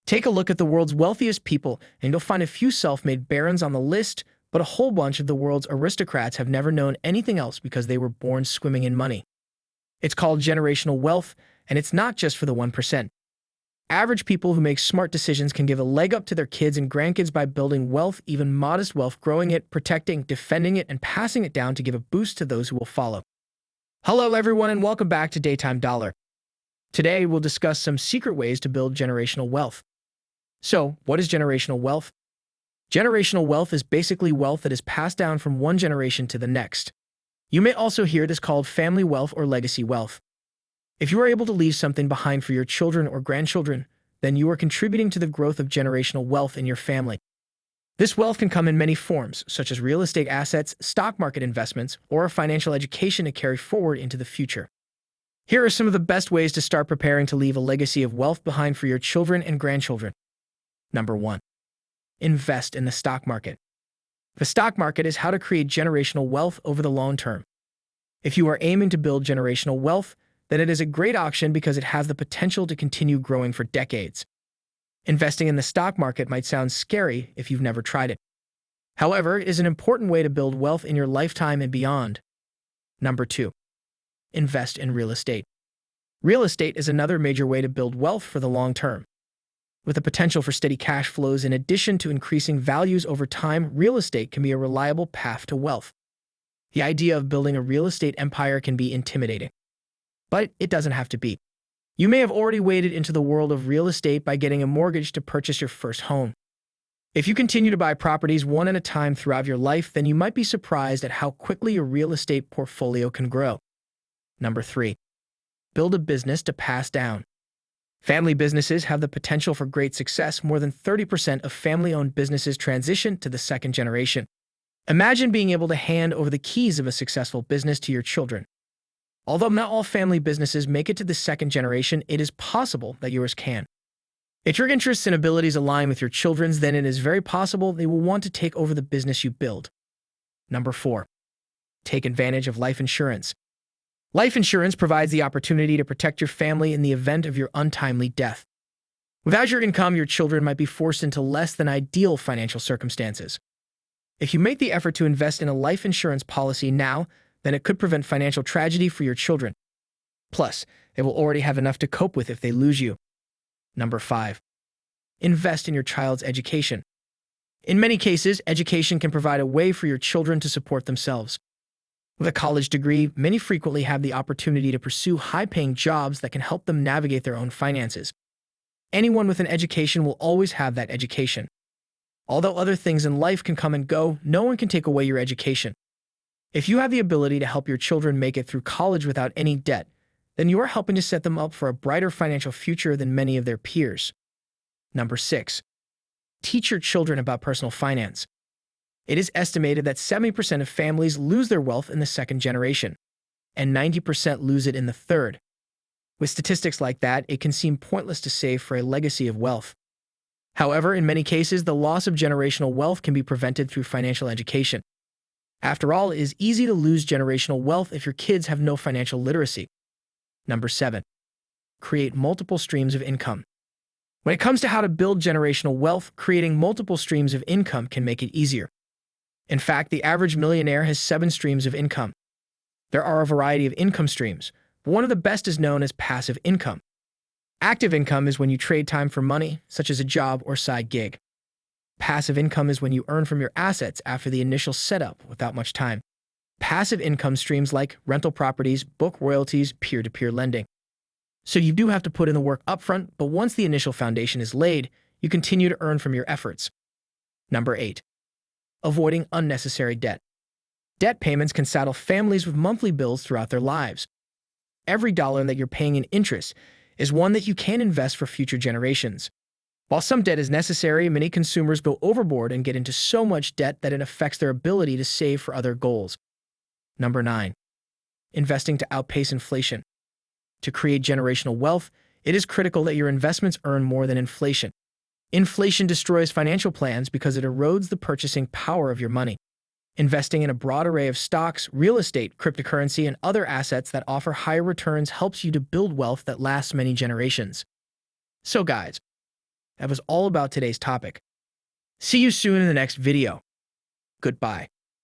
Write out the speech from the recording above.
Take a look at the world's wealthiest people, and you'll find a few self-made barons on the list, but a whole bunch of the world's aristocrats have never known anything else because they were born swimming in money. It's called generational wealth, and it's not just for the 1%. Average people who make smart decisions can give a leg up to their kids and grandkids by building wealth, even modest wealth, growing it, protecting, defending it, and passing it down to give a boost to those who will follow. Hello, everyone, and welcome back to Daytime Dollar. Today, we'll discuss some secret ways to build generational wealth. So, what is generational wealth? Generational wealth is basically wealth that is passed down from one generation to the next. You may also hear this called family wealth or legacy wealth. If you are able to leave something behind for your children or grandchildren, then you are contributing to the growth of generational wealth in your family. This wealth can come in many forms, such as real estate assets, stock market investments, or a financial education to carry forward into the future. Here are some of the best ways to start preparing to leave a legacy of wealth behind for your children and grandchildren. Number 1. Invest in the stock market. The stock market is how to create generational wealth over the long term. If you are aiming to build generational wealth, then it is a great option because it has the potential to continue growing for decades. Investing in the stock market might sound scary if you've never tried it. However, it is an important way to build wealth in your lifetime and beyond. Number 2. Invest in real estate. Real estate is another major way to build wealth for the long term. With the potential for steady cash flows in addition to increasing values over time, real estate can be a reliable path to wealth. The idea of building a real estate empire can be intimidating, but it doesn't have to be. You may have already waded into the world of real estate by getting a mortgage to purchase your first home. If you continue to buy properties one at a time throughout your life, then you might be surprised at how quickly your real estate portfolio can grow. Number 3. Build a business to pass down. Family businesses have the potential for great success. More than 30% of family-owned businesses transition to the second generation. Imagine being able to hand over the keys of a successful business to your children. Although not all family businesses make it to the second generation, it is possible that yours can. If your interests and abilities align with your children's, then it is very possible they will want to take over the business you build. Number 4. Take advantage of life insurance. Life insurance provides the opportunity to protect your family in the event of your untimely death. Without your income, your children might be forced into less than ideal financial circumstances. If you make the effort to invest in a life insurance policy now, then it could prevent financial tragedy for your children. Plus, they will already have enough to cope with if they lose you. Number 5. Invest in your child's education. In many cases, education can provide a way for your children to support themselves. With a college degree, many frequently have the opportunity to pursue high-paying jobs that can help them navigate their own finances. Anyone with an education will always have that education. Although other things in life can come and go, no one can take away your education. If you have the ability to help your children make it through college without any debt, then you are helping to set them up for a brighter financial future than many of their peers. Number 6. Teach your children about personal finance. It is estimated that 70% of families lose their wealth in the second generation, and 90% lose it in the third. With statistics like that, it can seem pointless to save for a legacy of wealth. However, in many cases, the loss of generational wealth can be prevented through financial education. After all, it is easy to lose generational wealth if your kids have no financial literacy. Number 7. Create multiple streams of income. When it comes to how to build generational wealth, creating multiple streams of income can make it easier. In fact, the average millionaire has 7 streams of income. There are a variety of income streams, but one of the best is known as passive income. Active income is when you trade time for money, such as a job or side gig. Passive income is when you earn from your assets after the initial setup without much time. Passive income streams like rental properties, book royalties, peer-to-peer lending. So you do have to put in the work upfront, but once the initial foundation is laid, you continue to earn from your efforts. Number 8. Avoiding unnecessary debt. Debt payments can saddle families with monthly bills throughout their lives. Every dollar that you're paying in interest is one that you can invest for future generations. While some debt is necessary, many consumers go overboard and get into so much debt that it affects their ability to save for other goals. Number 9. Investing to outpace inflation. To create generational wealth, it is critical that your investments earn more than inflation. Inflation destroys financial plans because it erodes the purchasing power of your money. Investing in a broad array of stocks, real estate, cryptocurrency, and other assets that offer higher returns helps you to build wealth that lasts many generations. So guys, That was all about today's topic. See you soon in the next video. Goodbye.